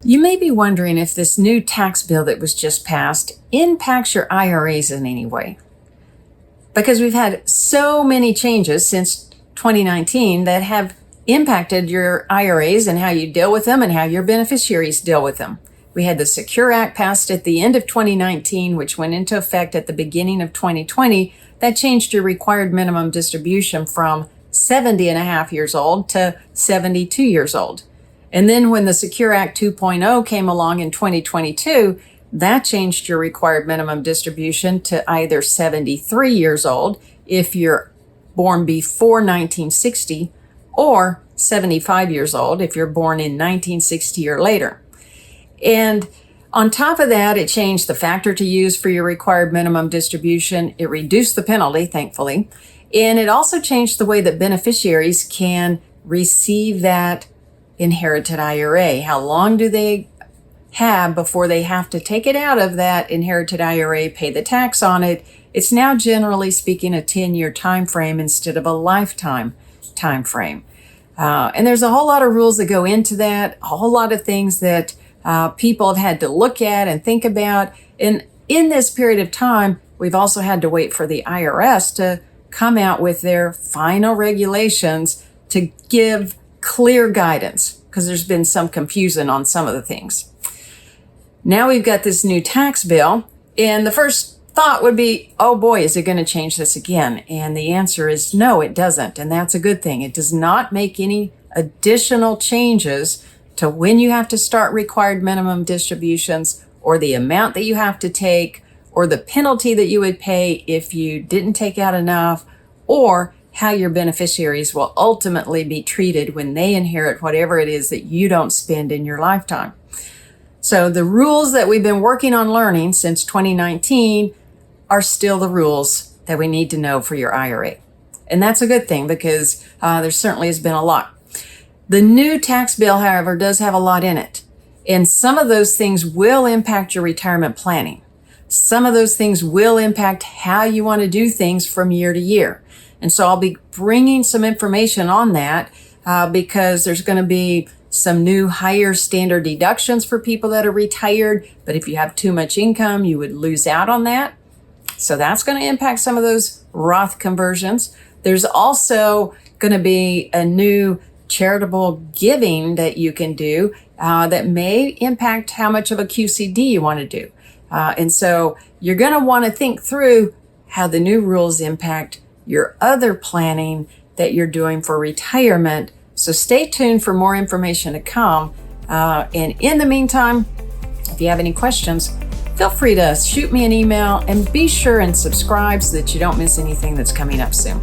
You may be wondering if this new tax bill that was just passed impacts your IRAs in any way. Because we've had so many changes since 2019 that have impacted your IRAs and how you deal with them and how your beneficiaries deal with them. We had the Secure Act passed at the end of 2019, which went into effect at the beginning of 2020. That changed your required minimum distribution from 70 and a half years old to 72 years old. And then when the Secure Act 2.0 came along in 2022, that changed your required minimum distribution to either 73 years old if you're born before 1960 or 75 years old if you're born in 1960 or later. And on top of that, it changed the factor to use for your required minimum distribution. It reduced the penalty, thankfully. And it also changed the way that beneficiaries can receive that inherited IRA. How long do they have before they have to take it out of that inherited IRA, pay the tax on it? It's now, generally speaking, a 10-year time frame instead of a lifetime time frame. And there's a whole lot of rules that go into that, a whole lot of things that people have had to look at and think about. And in this period of time, we've also had to wait for the IRS to come out with their final regulations to give clear guidance, because there's been some confusion on some of the things. Now we've got this new tax bill, and the first thought would be, oh boy, is it going to change this again? And the answer is no, it doesn't. And that's a good thing. It does not make any additional changes to when you have to start required minimum distributions, or the amount that you have to take, or the penalty that you would pay if you didn't take out enough, or how your beneficiaries will ultimately be treated when they inherit whatever it is that you don't spend in your lifetime. So the rules that we've been working on learning since 2019 are still the rules that we need to know for your IRA. And that's a good thing, because there certainly has been a lot. The new tax bill, however, does have a lot in it. And some of those things will impact your retirement planning. Some of those things will impact how you want to do things from year to year. And so I'll be bringing some information on that because there's going to be some new higher standard deductions for people that are retired. But if you have too much income, you would lose out on that. So that's going to impact some of those Roth conversions. There's also going to be a new charitable giving that you can do that may impact how much of a QCD you want to do. And so you're going to want to think through how the new rules impact your other planning that you're doing for retirement. So stay tuned for more information to come. And in the meantime, if you have any questions, feel free to shoot me an email, and be sure and subscribe so that you don't miss anything that's coming up soon.